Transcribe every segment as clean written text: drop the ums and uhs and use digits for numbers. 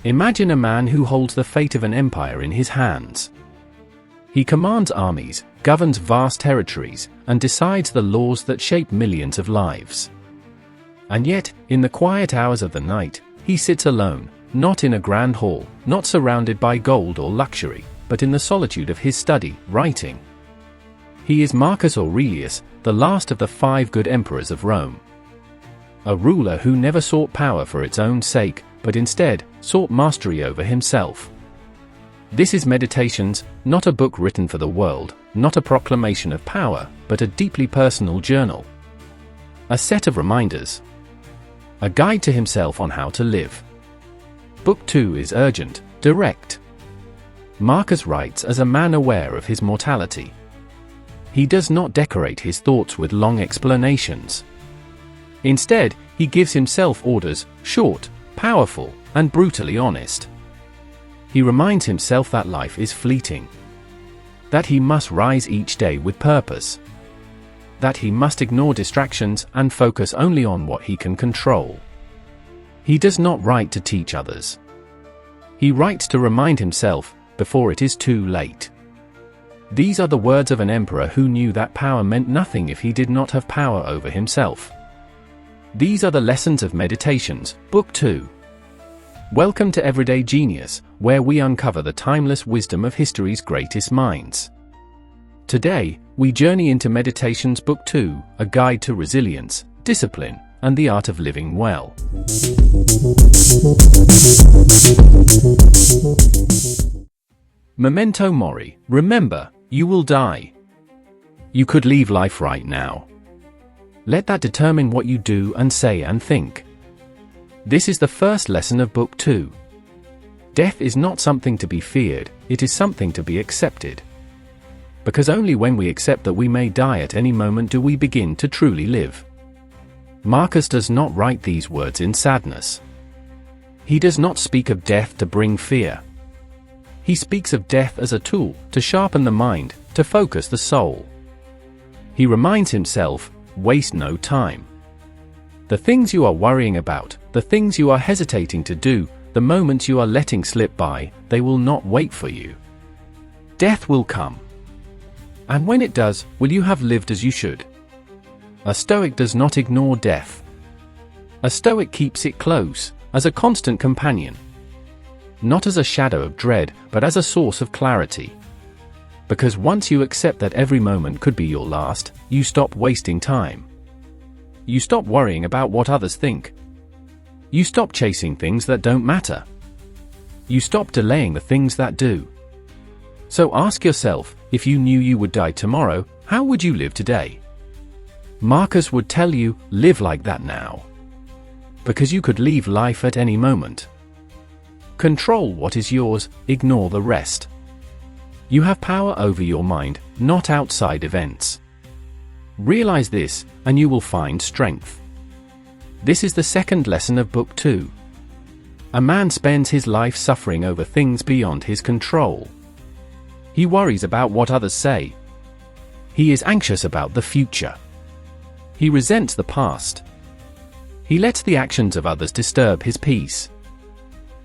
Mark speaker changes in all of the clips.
Speaker 1: Imagine a man who holds the fate of an empire in his hands. He commands armies, governs vast territories, and decides the laws that shape millions of lives. And yet, in the quiet hours of the night, he sits alone, not in a grand hall, not surrounded by gold or luxury, but in the solitude of his study, writing. He is Marcus Aurelius, the last of the 5 good emperors of Rome. A ruler who never sought power for its own sake, but instead sought mastery over himself. This is Meditations, not a book written for the world, not a proclamation of power, but a deeply personal journal. A set of reminders. A guide to himself on how to live. Book 2 is urgent, direct. Marcus writes as a man aware of his mortality. He does not decorate his thoughts with long explanations. Instead, he gives himself orders, short, powerful, and brutally honest. He reminds himself that life is fleeting. That he must rise each day with purpose. That he must ignore distractions and focus only on what he can control. He does not write to teach others. He writes to remind himself, before it is too late. These are the words of an emperor who knew that power meant nothing if he did not have power over himself. These are the lessons of Meditations, Book 2. Welcome to Everyday Genius, where we uncover the timeless wisdom of history's greatest minds. Today, we journey into Meditations Book 2, a guide to resilience, discipline, and the art of living well. Memento mori, remember, you will die. You could leave life right now. Let that determine what you do and say and think. This is the first lesson of Book 2. Death is not something to be feared, it is something to be accepted. Because only when we accept that we may die at any moment do we begin to truly live. Marcus does not write these words in sadness. He does not speak of death to bring fear. He speaks of death as a tool to sharpen the mind, to focus the soul. He reminds himself, waste no time. The things you are worrying about, the things you are hesitating to do, the moments you are letting slip by, they will not wait for you. Death will come. And when it does, will you have lived as you should? A Stoic does not ignore death. A Stoic keeps it close, as a constant companion. Not as a shadow of dread, but as a source of clarity. Because once you accept that every moment could be your last, you stop wasting time. You stop worrying about what others think. You stop chasing things that don't matter. You stop delaying the things that do. So ask yourself, if you knew you would die tomorrow, how would you live today? Marcus would tell you, live like that now. Because you could leave life at any moment. Control what is yours, ignore the rest. You have power over your mind, not outside events. Realize this, and you will find strength. This is the second lesson of Book 2. A man spends his life suffering over things beyond his control. He worries about what others say. He is anxious about the future. He resents the past. He lets the actions of others disturb his peace.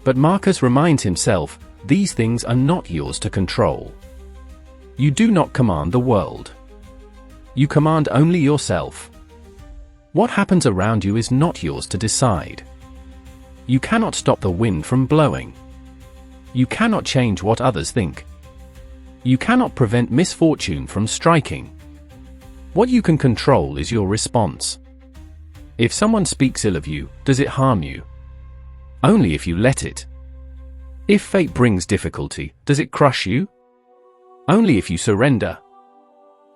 Speaker 1: But Marcus reminds himself, these things are not yours to control. You do not command the world. You command only yourself. What happens around you is not yours to decide. You cannot stop the wind from blowing. You cannot change what others think. You cannot prevent misfortune from striking. What you can control is your response. If someone speaks ill of you, does it harm you? Only if you let it. If fate brings difficulty, does it crush you? Only if you surrender.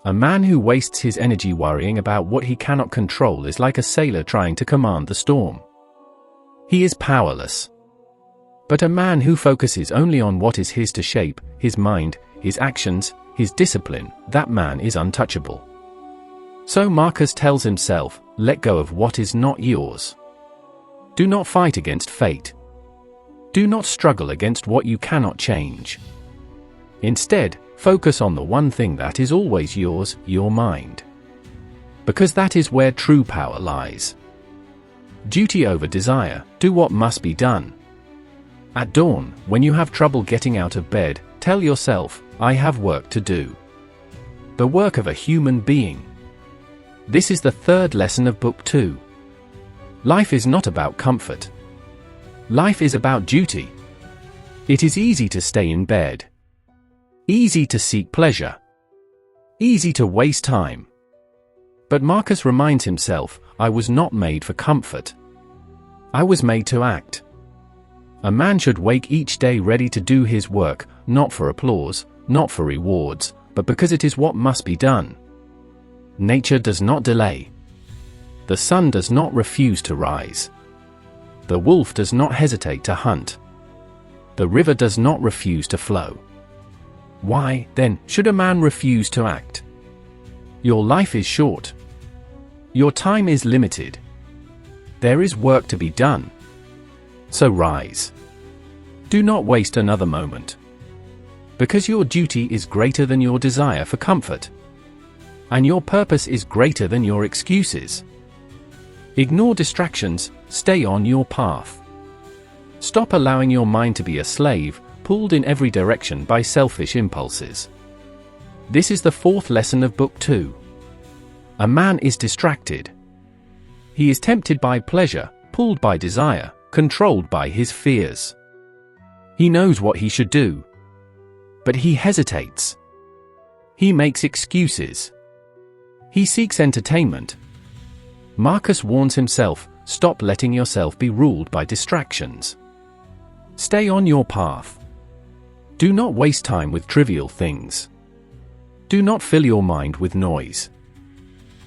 Speaker 1: A man who wastes his energy worrying about what he cannot control is like a sailor trying to command the storm. He is powerless. But a man who focuses only on what is his to shape, his mind, his actions, his discipline, that man is untouchable. So Marcus tells himself, let go of what is not yours. Do not fight against fate. Do not struggle against what you cannot change. Instead, focus on the one thing that is always yours, your mind. Because that is where true power lies. Duty over desire, do what must be done. At dawn, when you have trouble getting out of bed, tell yourself, I have work to do. The work of a human being. This is the third lesson of Book 2. Life is not about comfort. Life is about duty. It is easy to stay in bed. Easy to seek pleasure. Easy to waste time. But Marcus reminds himself, I was not made for comfort. I was made to act. A man should wake each day ready to do his work, not for applause, not for rewards, but because it is what must be done. Nature does not delay. The sun does not refuse to rise. The wolf does not hesitate to hunt. The river does not refuse to flow. Why, then, should a man refuse to act? Your life is short. Your time is limited. There is work to be done. So rise. Do not waste another moment. Because your duty is greater than your desire for comfort. And your purpose is greater than your excuses. Ignore distractions, stay on your path. Stop allowing your mind to be a slave, pulled in every direction by selfish impulses. This is the fourth lesson of Book 2. A man is distracted. He is tempted by pleasure, pulled by desire, controlled by his fears. He knows what he should do. But he hesitates. He makes excuses. He seeks entertainment. Marcus warns himself, stop letting yourself be ruled by distractions. Stay on your path. Do not waste time with trivial things. Do not fill your mind with noise.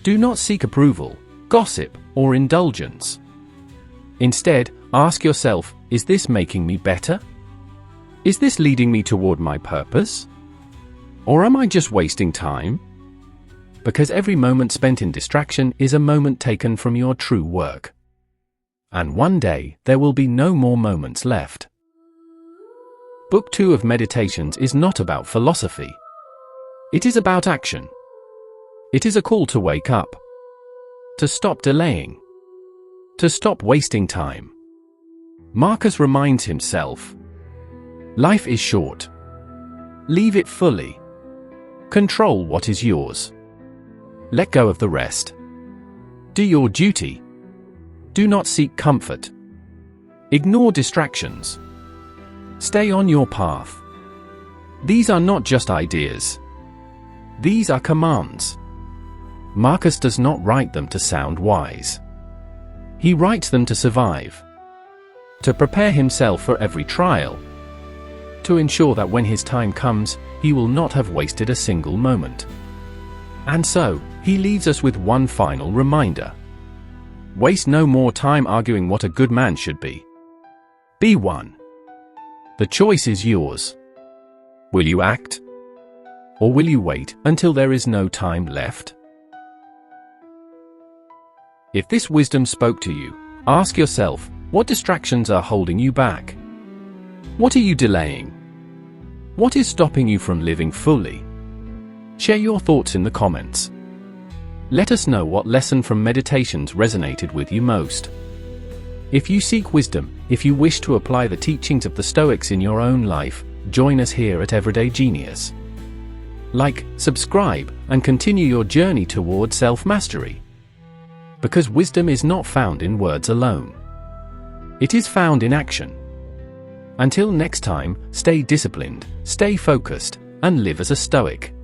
Speaker 1: Do not seek approval, gossip, or indulgence. Instead, ask yourself, is this making me better? Is this leading me toward my purpose? Or am I just wasting time? Because every moment spent in distraction is a moment taken from your true work. And one day, there will be no more moments left. Book 2 of Meditations is not about philosophy. It is about action. It is a call to wake up. To stop delaying. To stop wasting time. Marcus reminds himself, life is short. Live it fully. Control what is yours. Let go of the rest. Do your duty. Do not seek comfort. Ignore distractions. Stay on your path. These are not just ideas. These are commands. Marcus does not write them to sound wise. He writes them to survive. To prepare himself for every trial. To ensure that when his time comes, he will not have wasted a single moment. And so, he leaves us with one final reminder. Waste no more time arguing what a good man should be. Be one. The choice is yours. Will you act? Or will you wait until there is no time left? If this wisdom spoke to you, ask yourself, what distractions are holding you back? What are you delaying? What is stopping you from living fully? Share your thoughts in the comments. Let us know what lesson from Meditations resonated with you most. If you seek wisdom, if you wish to apply the teachings of the Stoics in your own life, join us here at Everyday Genius. Like, subscribe, and continue your journey toward self-mastery. Because wisdom is not found in words alone. It is found in action. Until next time, stay disciplined, stay focused, and live as a Stoic.